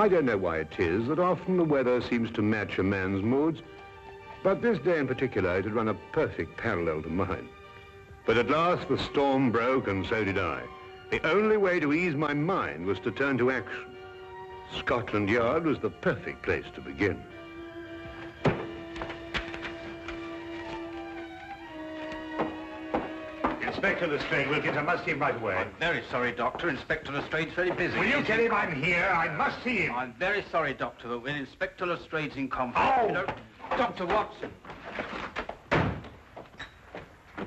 I don't know why it is that often the weather seems to match a man's moods, but this day in particular it had run a perfect parallel to mine. But at last the storm broke, and so did I. The only way to ease my mind was to turn to action. Scotland Yard was the perfect place to begin. Inspector Lestrade, Wilkins, I must see him right away. I'm very sorry, Doctor. Inspector Lestrade's very busy. Will you tell him I'm here? I must see him. I'm very sorry, Doctor, but when Inspector Lestrade's in conference... Oh! You know, Dr. Watson.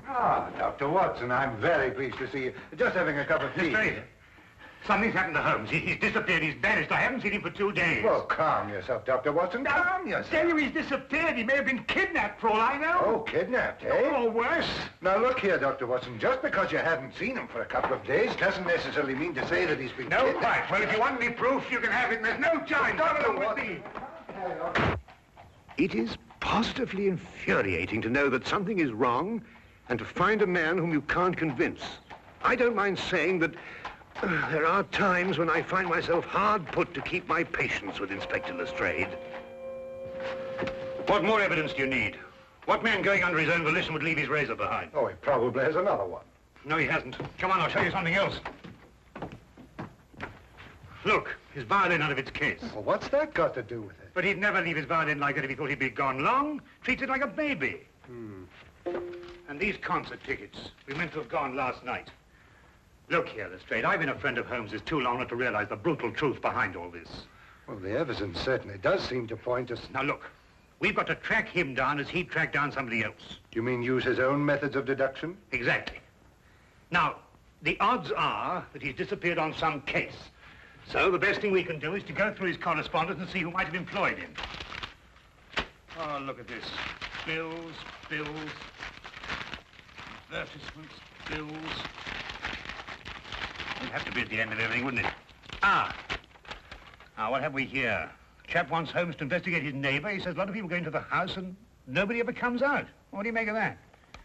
Ah, Dr. Watson, I'm very pleased to see you. Just having a cup of tea. Lestrade, something's happened to Holmes. He's disappeared. He's vanished. I haven't seen him for 2 days. Well, calm yourself, Dr. Watson. Calm yourself. I tell you, he's disappeared. He may have been kidnapped, for all I know. Oh, kidnapped, eh? Or worse. Now, look here, Dr. Watson. Just because you haven't seen him for a couple of days doesn't necessarily mean to say that he's been No, kidnapped. right. Well, if you want any proof, you can have it. There's no time. Dr. Come with Watson. me. It is positively infuriating to know that something is wrong and to find a man whom you can't convince. I don't mind saying that there are times when I find myself hard put to keep my patience with Inspector Lestrade. What more evidence do you need? What man going under his own volition would leave his razor behind? Oh, he probably has another one. No, he hasn't. Come on, I'll show you something else. Look, his violin out of its case. Well, what's that got to do with it? But he'd never leave his violin like that if he thought he'd be gone long. Treats it like a baby. And these concert tickets, we meant to have gone last night. Look here, Lestrade, I've been a friend of Holmes's too long not to realize the brutal truth behind all this. Well, the evidence certainly does seem to point us... Now look, we've got to track him down as he tracked down somebody else. You mean use his own methods of deduction? Exactly. Now, the odds are that he's disappeared on some case. So the best thing we can do is to go through his correspondence and see who might have employed him. Oh, look at this. Bills, advertisements, bills. It'd have to be at the end of everything, wouldn't it? Now, what have we here? Chap wants Holmes to investigate his neighbor. He says a lot of people go into the house and nobody ever comes out. What do you make of that?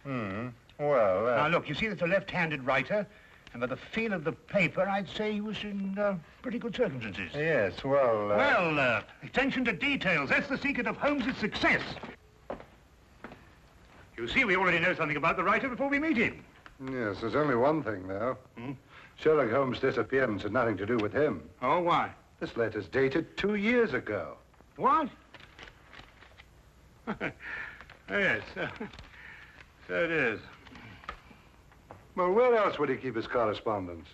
Well, Now, look, you see that's a left-handed writer, and by the feel of the paper, I'd say he was in pretty good circumstances. Yes, well... Well, attention to details. That's the secret of Holmes' success. You see, we already know something about the writer before we meet him. Yes, there's only one thing, though. Sherlock Holmes' disappearance had nothing to do with him. Oh, why? This letter's dated 2 years ago. What? Yes, so it is. Well, where else would he keep his correspondence?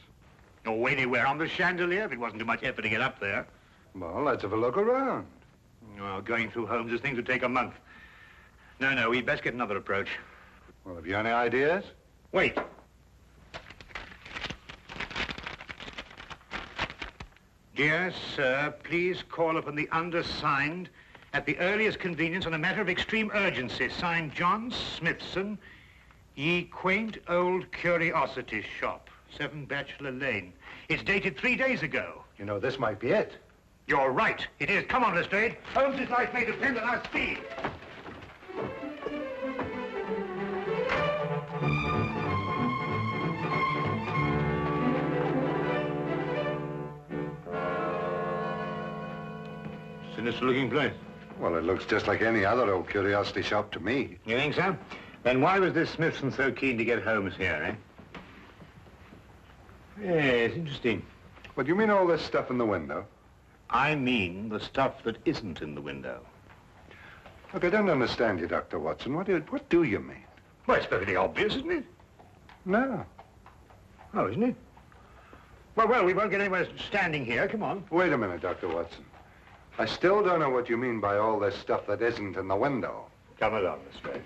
Oh, anywhere on the chandelier, if it wasn't too much effort to get up there. Well, let's have a look around. Oh, going through Holmes' things would take a month. No, we'd best get another approach. Well, have you any ideas? Wait. Dear sir, please call upon the undersigned at the earliest convenience on a matter of extreme urgency. Signed, John Smithson, Ye Quaint Old Curiosity Shop, 7 Bachelor Lane. It's dated 3 days ago. You know, this might be it. You're right. It is. Come on, Lestrade. Holmes' life may depend on our speed. Sinister-looking place. Well, it looks just like any other old curiosity shop to me. You think so? Then why was this Smithson so keen to get Holmes here, eh? Yes, interesting. What do you mean all this stuff in the window? I mean the stuff that isn't in the window. Look, I don't understand you, Dr. Watson. What do you mean? Well, it's perfectly obvious, isn't it? No. Oh, isn't it? Well, we won't get anywhere standing here. Come on. Wait a minute, Dr. Watson. I still don't know what you mean by all this stuff that isn't in the window. Come along, Lestrade.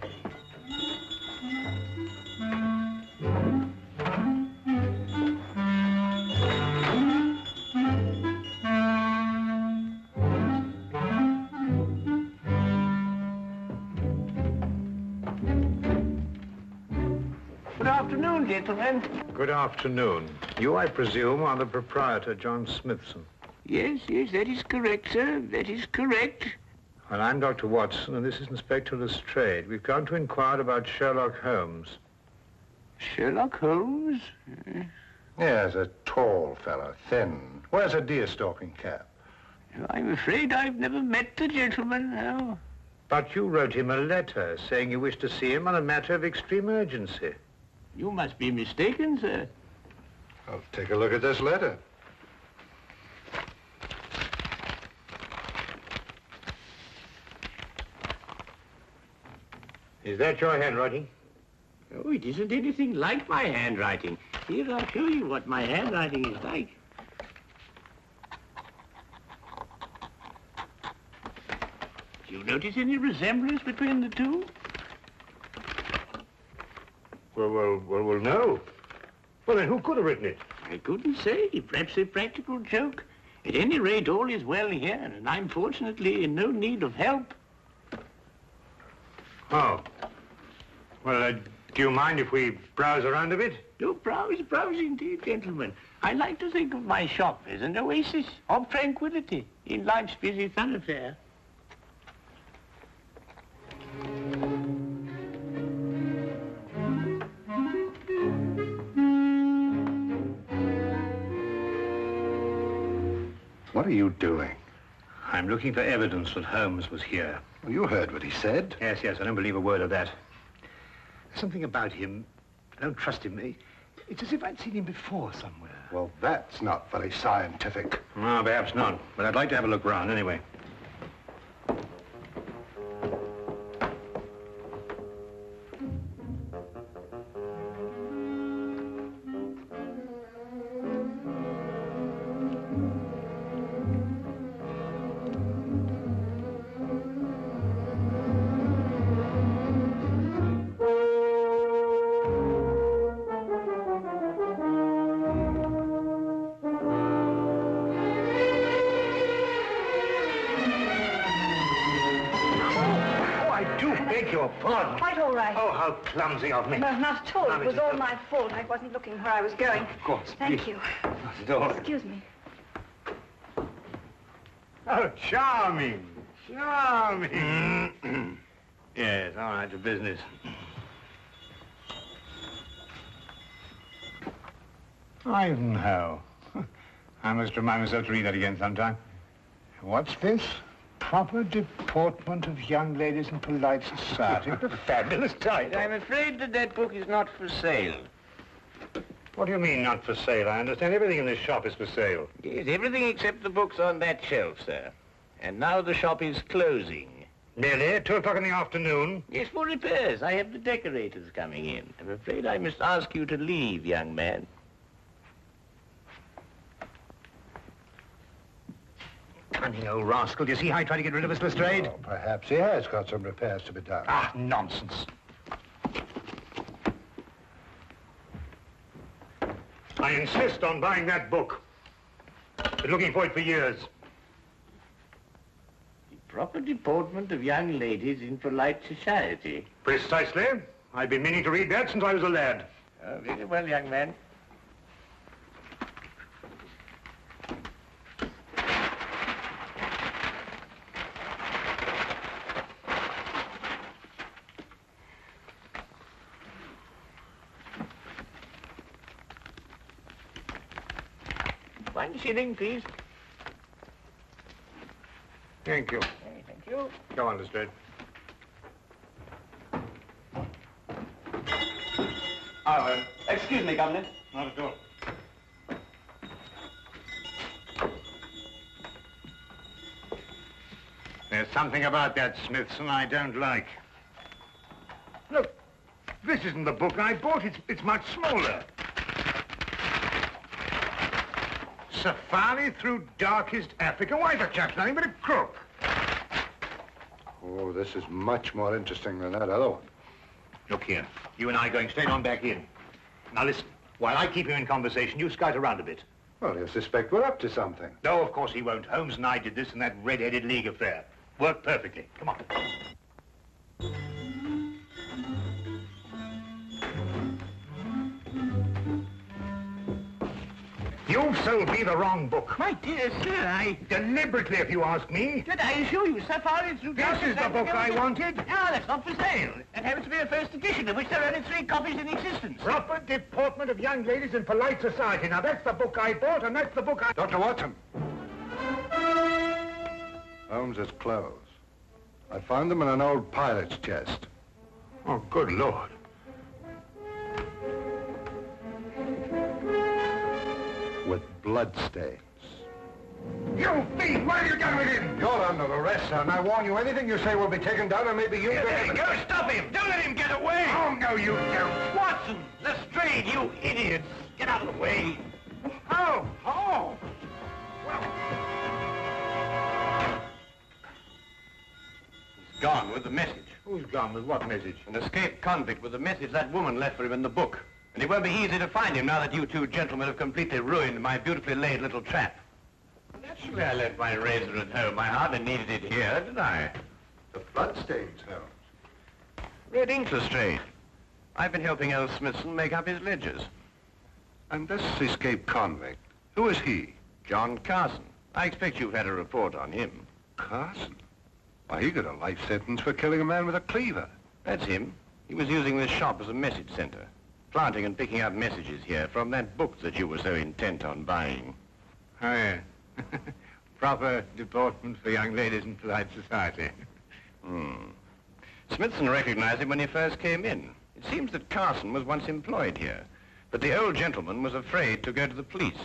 Good afternoon, gentlemen. Good afternoon. You, I presume, are the proprietor, John Smithson. Yes, that is correct, sir. That is correct. Well, I'm Dr. Watson, and this is Inspector Lestrade. We've come to inquire about Sherlock Holmes. Sherlock Holmes? Yes, a tall fellow, thin. Wears a deer-stalking cap. I'm afraid I've never met the gentleman, no. But you wrote him a letter saying you wished to see him on a matter of extreme urgency. You must be mistaken, sir. I'll take a look at this letter. Is that your handwriting? Oh, it isn't anything like my handwriting. Here, I'll show you what my handwriting is like. Do you notice any resemblance between the two? Well, no. Well, then who could have written it? I couldn't say. Perhaps a practical joke. At any rate, all is well here, and I'm fortunately in no need of help. Oh. Well, do you mind if we browse around a bit? Do browse indeed, gentlemen. I like to think of my shop as an oasis of tranquility in life's busy thoroughfare. What are you doing? I'm looking for evidence that Holmes was here. Well, you heard what he said. Yes, I don't believe a word of that. Something about him. I don't trust him. It's as if I'd seen him before somewhere. Well, that's not very scientific. No, perhaps not. But I'd like to have a look round anyway. Quite all right. Oh, how clumsy of me. No, not at all. It was all my fault. I wasn't looking where I was going. Of course. Thank you. Not at all. Excuse me. Oh, charming. Charming. Yes, all right, to business. Ivanhoe. I must remind myself to read that again sometime. What's this? Proper deportment of young ladies in polite society. What a fabulous title. I'm afraid that book is not for sale. What do you mean, not for sale? I understand everything in this shop is for sale. Yes, everything except the books on that shelf, sir. And now the shop is closing. Nearly 2 o'clock in the afternoon. Yes, for repairs. I have the decorators coming in. I'm afraid I must ask you to leave, young man. Cunning old rascal. Do you see how he tried to get rid of us, Lestrade? Oh, perhaps he has got some repairs to be done. Ah, nonsense. I insist on buying that book. Been looking for it for years. The proper deportment of young ladies in polite society. Precisely. I've been meaning to read that since I was a lad. Very well, young man. $1 shilling, please. Thank you. Thank you. Go on, Lestrade. Excuse me, Governor. Not at all. There's something about that, Smithson, I don't like. Look, this isn't the book I bought. It's much smaller. Safari through darkest Africa. Why, the chap's nothing but a crook. Oh, this is much more interesting than that other one. Look here. You and I are going straight on back in. Now listen, while I keep you in conversation, you scout around a bit. Well, he'll suspect we're up to something. No, of course he won't. Holmes and I did this in that red-headed league affair. Worked perfectly. Come on. You've sold me the wrong book. My dear sir, Deliberately, if you ask me. Did I assure you, Safari through This is the book I wanted. No, that's not for sale. It happens to be a first edition, of which there are only 3 copies in existence. Proper deportment of young ladies in polite society. Now, that's the book I bought, and that's the book I... Dr. Watson. Holmes's clothes. I found them in an old pilot's chest. Oh, good Lord. With blood stains. You thief! What have you done with him? You're under arrest, sir, and I warn you, anything you say will be taken down, and maybe you... Go, stop him! Don't let him get away! Oh, no, you don't. Watson, Lestrade, you idiots! Get out of the way! Oh, oh. He's gone with the message. Who's gone with what message? An escaped convict with the message that woman left for him in the book. And it won't be easy to find him now that you two gentlemen have completely ruined my beautifully laid little trap. Naturally, I left my razor at home. I hardly needed it here, did I? The bloodstains, Holmes. Red ink, Lestrade. I've been helping Earl Smithson make up his ledgers. And this escaped convict, who is he? John Carson. I expect you've had a report on him. Carson? Why, he got a life sentence for killing a man with a cleaver. That's him. He was using this shop as a message center, planting and picking up messages here from that book that you were so intent on buying. Oh, yeah. Proper deportment for young ladies in polite society. Smithson recognized him when he first came in. It seems that Carson was once employed here, but the old gentleman was afraid to go to the police.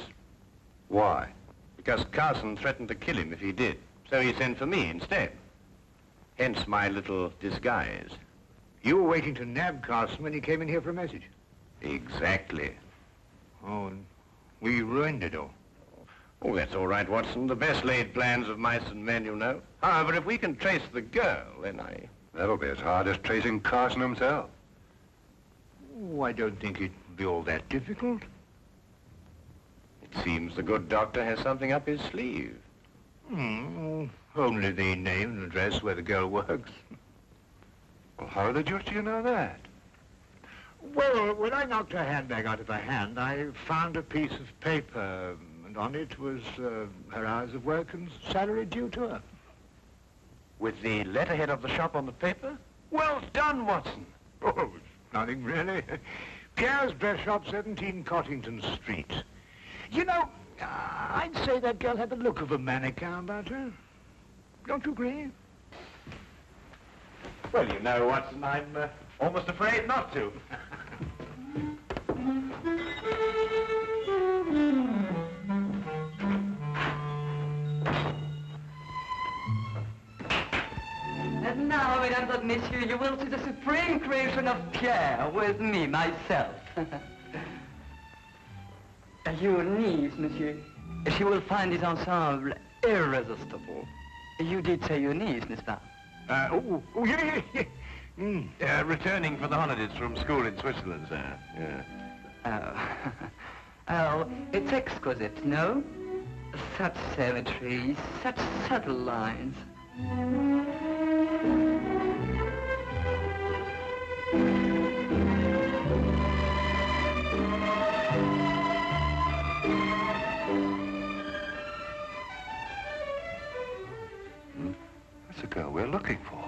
Why? Because Carson threatened to kill him if he did, so he sent for me instead. Hence my little disguise. You were waiting to nab Carson when he came in here for a message. Exactly. Oh, and we ruined it all. Oh, that's all right, Watson. The best laid plans of mice and men, you know. However, if we can trace the girl, then That'll be as hard as tracing Carson himself. Oh, I don't think it'd be all that difficult. It seems the good doctor has something up his sleeve. Only the name and address where the girl works. Well, how the deuce do you know that? Well, when I knocked her handbag out of her hand, I found a piece of paper, and on it was her hours of work and salary due to her. With the letterhead of the shop on the paper? Well done, Watson. Oh, it's nothing really. Pierre's dress shop, 17 Cottington Street. You know, I'd say that girl had the look of a mannequin about her. Don't you agree? Well, you know, Watson, I'm almost afraid not to. And now, mesdames and messieurs, you will see the supreme creation of Pierre with me, myself. Your niece, monsieur. She will find this ensemble irresistible. You did say your niece, n'est-ce pas? Yeah. Returning for the holidays from school in Switzerland, sir. Yeah. Oh, it's exquisite, no? Such symmetry, such subtle lines. That's the girl we're looking for.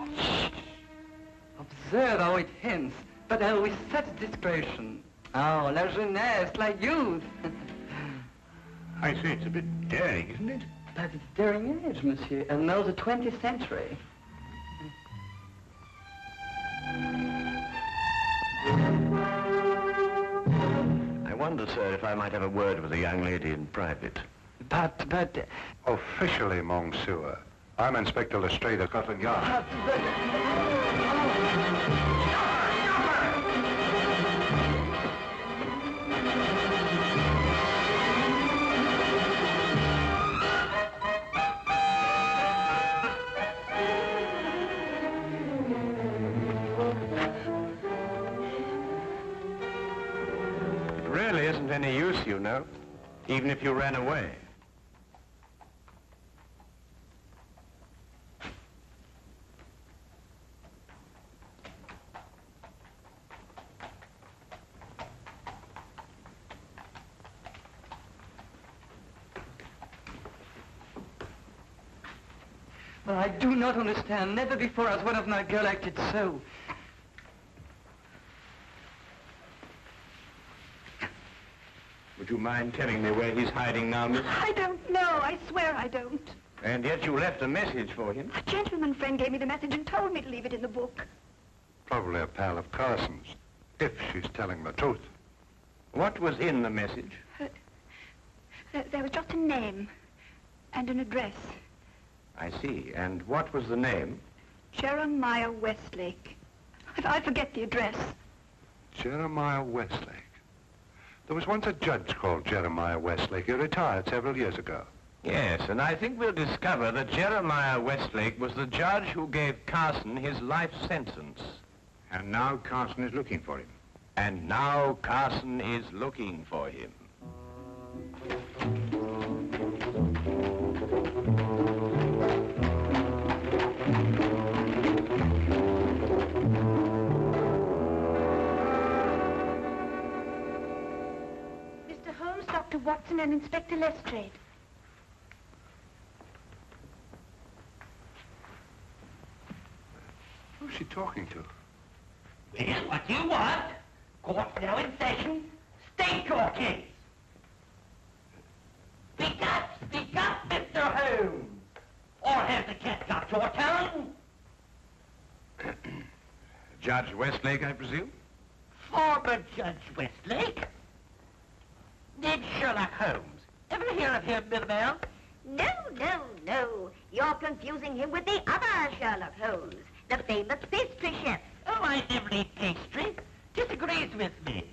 Observe how it hints, but with such discretion. Oh, la jeunesse, la youth. I say it's a bit daring, isn't it? But it's daring age, monsieur, and now the 20th century. I wonder, sir, if I might have a word with the young lady in private. But... Officially, Monsieur, I'm Inspector Lestrade of Scotland Yard. It really isn't any use, you know, even if you ran away. But I do not understand. Never before has one of my girl acted so. Would you mind telling me where he's hiding now, miss? I don't know. I swear I don't. And yet you left a message for him. A gentleman friend gave me the message and told me to leave it in the book. Probably a pal of Carson's, if she's telling the truth. What was in the message? There was just a name and an address. I see. And what was the name? Jeremiah Westlake. I forget the address. Jeremiah Westlake. There was once a judge called Jeremiah Westlake. He retired several years ago. Yes, and I think we'll discover that Jeremiah Westlake was the judge who gave Carson his life sentence. And now Carson is looking for him. And now Carson is looking for him. Mr. Holmes, Dr. Watson, and Inspector Lestrade. Who's she talking to? Well, what do you want? Court's now in session. State your case. Speak up, Mr. Holmes. Or has the cat got your tongue? Judge Westlake, I presume? Former Judge Westlake? Did Sherlock Holmes ever hear of him, Milibel? No. You're confusing him with the other Sherlock Holmes, the famous pastry chef. Oh, I never eat pastry. Disagrees with me.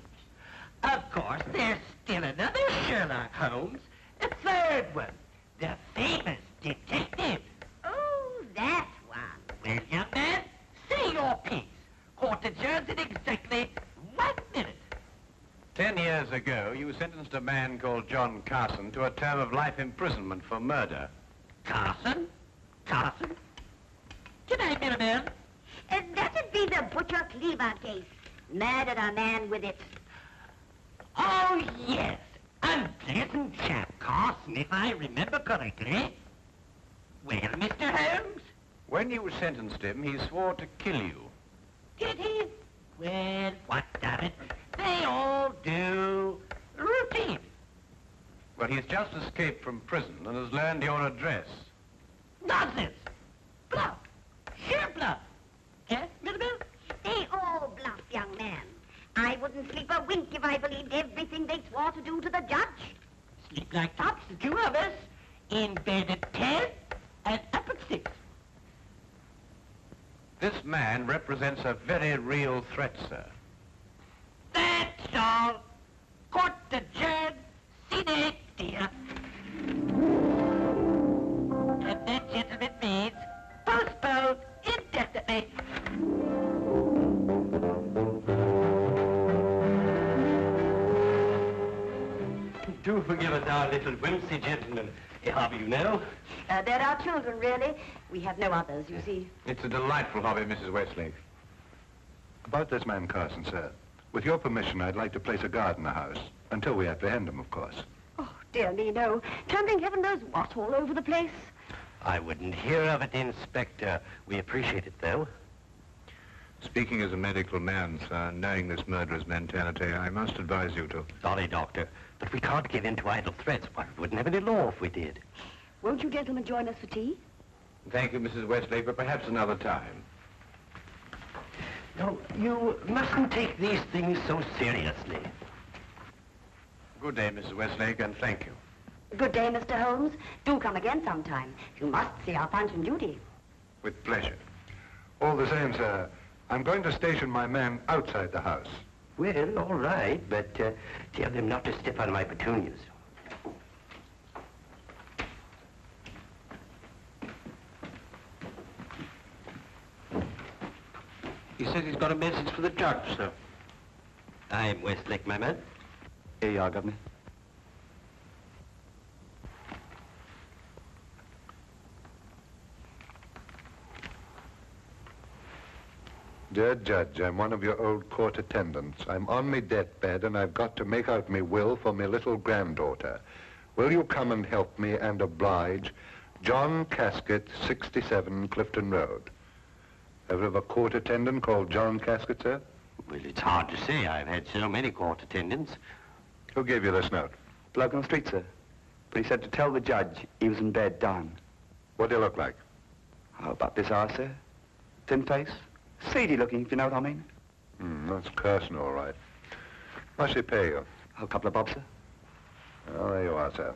Of course, there's still another Sherlock Holmes, a third one, the famous detective. Oh, that one. Well, young man, say your piece. Court adjourns in exactly 1 minute. 10 years ago, you sentenced a man called John Carson to a term of life imprisonment for murder. Carson? G'day, Milibel. That'd be the Butcher Cleaver case. Murdered a man with it. Oh, yes. Unpleasant chap, Carson, if I remember correctly. Well, Mr. Holmes? When you sentenced him, he swore to kill you. Did he? Well, what of it? They all do. Routine. But he's just escaped from prison and has learned your address. Nonsense. Bluff. Sheer bluff. Eh, Milibel? They all bluff, young man. I wouldn't sleep a wink if I believed everything they swore to do to the judge. Sleep like tops, the two of us. In bed at 10 and up at 6. This man represents a very real threat, sir. That's all. Court adjourned. Sine die. And that, gentlemen, means postponed indefinitely. Do forgive us our little whimsy, gentlemen. Hobby, you know. They're our children, really. We have no others, you see. It's a delightful hobby, Mrs. Westlake. About this man Carson, sir. With your permission, I'd like to place a guard in the house. Until we apprehend him, of course. Oh, dear me, no. Trampling heaven knows what all over the place. I wouldn't hear of it, Inspector. We appreciate it, though. Speaking as a medical man, sir, knowing this murderer's mentality, I must advise you to... Sorry, Doctor, but we can't give in to idle threats. Why, we wouldn't have any law if we did. Won't you gentlemen join us for tea? Thank you, Mrs. Westlake, but perhaps another time. No, you mustn't take these things so seriously. Good day, Mrs. Westlake, and thank you. Good day, Mr. Holmes. Do come again sometime. You must see our Punch and Judy. With pleasure. All the same, sir, I'm going to station my men outside the house. Well, all right, but tell them not to step on my petunias. He says he's got a message for the judge, sir. I'm Westlake, my man. Here you are, Governor. Dear Judge, I'm one of your old court attendants. I'm on me deathbed and I've got to make out me will for me little granddaughter. Will you come and help me and oblige? John Casket, 67 Clifton Road. Ever have a court attendant called John Casket, sir? Well, it's hard to say. I've had so many court attendants. Who gave you this note? Bloke on the street, sir. But he said to tell the judge he was in bed dying. What do you look like? How about this eye, sir? Thin face? Seedy looking, if you know what I mean. That's Carson, all right. What's he pay you? A couple of bob, sir. Oh, there you are, sir.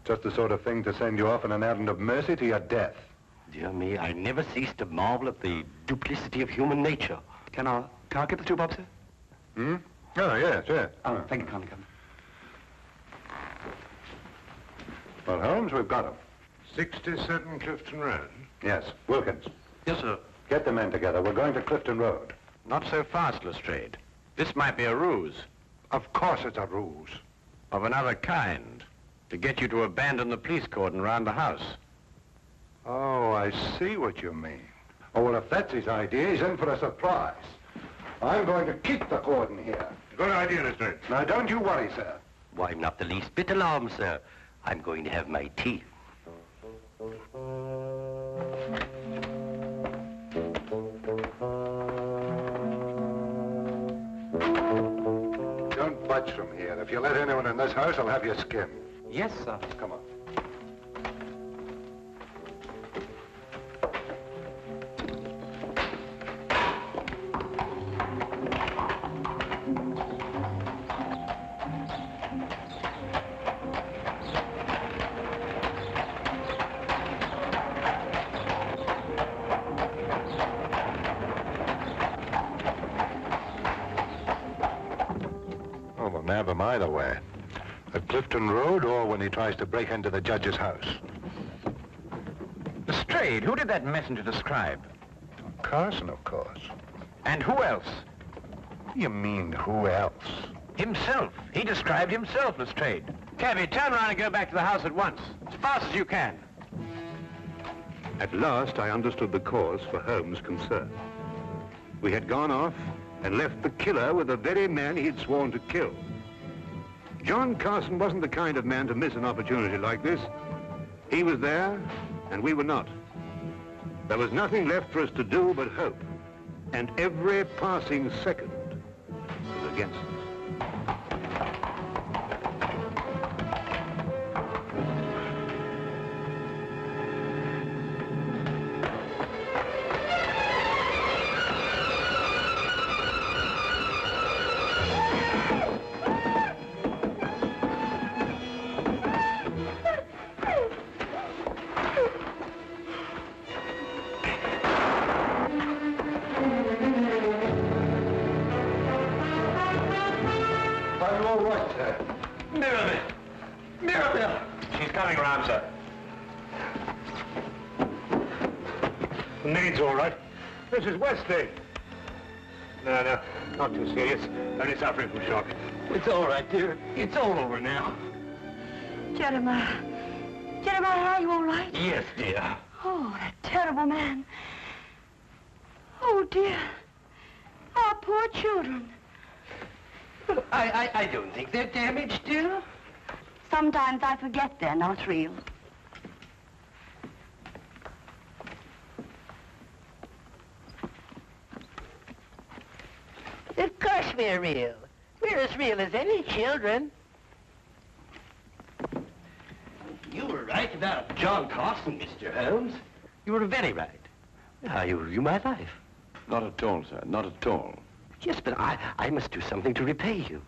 Just the sort of thing to send you off on an errand of mercy to your death. Dear me, I never cease to marvel at the duplicity of human nature. Can I get the 2 bob, sir? Oh, yes, yes. Oh, thank you kindly, Governor. Well, Holmes, we've got him. 67 Clifton Road. Yes, Wilkins. Yes, sir. Get the men together. We're going to Clifton Road. Not so fast, Lestrade. This might be a ruse. Of course it's a ruse. Of another kind. To get you to abandon the police cordon round the house. Oh, I see what you mean. Oh, well, if that's his idea, he's in for a surprise. I'm going to keep the cordon here. Good idea, Lestrade. Now, don't you worry, sir. Why, not the least bit alarmed, sir. I'm going to have my tea. Don't budge from here. If you let anyone in this house, I'll have your skin. Yes, sir. Come on. Oh, well, never mind the way. At Clifton Road or when he tries to break into the judge's house. Lestrade, who did that messenger describe? Carson, of course. And who else? You mean who else? Himself. He described himself, Lestrade. Cabby, turn around and go back to the house at once. As fast as you can. At last, I understood the cause for Holmes' concern. We had gone off and left the killer with the very man he'd sworn to kill. John Carson wasn't the kind of man to miss an opportunity like this. He was there, and we were not. There was nothing left for us to do but hope, and every passing second was against us. Are you all right, sir? Mirabelle! Mirabelle! She's coming around, sir. The maid's all right. Mrs. Westlake. No, not too serious. Only suffering from shock. It's all right, dear. It's all over now. Jeremiah. Jeremiah, are you all right? Yes, dear. Oh, that terrible man. Oh, dear. Our poor children. I don't think they're damaged, dear. Sometimes I forget they're not real. Of course we're real. We're as real as any children. You were right about John Carson, Mr. Holmes. You were very right. How you ruined my life. Not at all, sir. Not at all. Yes, but I must do something to repay you.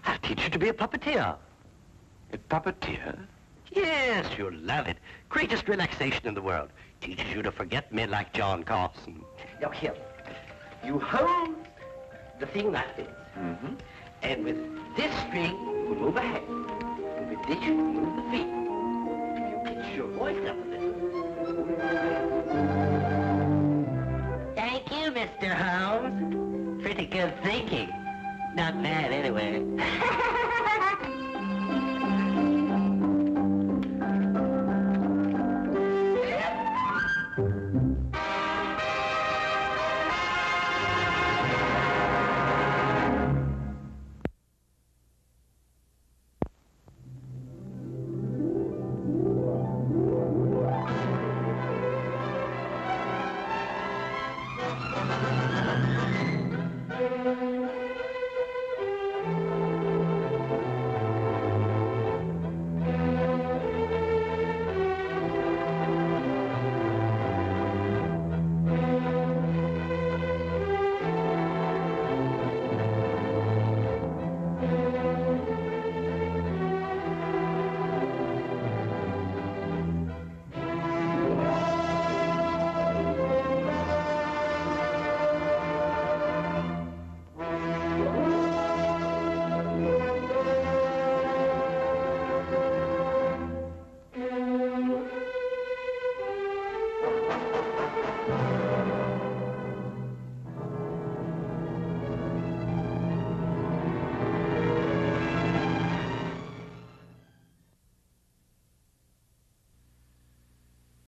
I'll teach you to be a puppeteer. A puppeteer? Yes, you'll love it. Greatest relaxation in the world. Teaches you to forget men like John Carson. Now, here. You hold the thing like this. Mm-hmm. And with this string, you move a hand. And with this, you move the feet. If you pitch your voice up a little. Thank you, Mr. Holmes. Pretty good thinking. Not bad, anyway.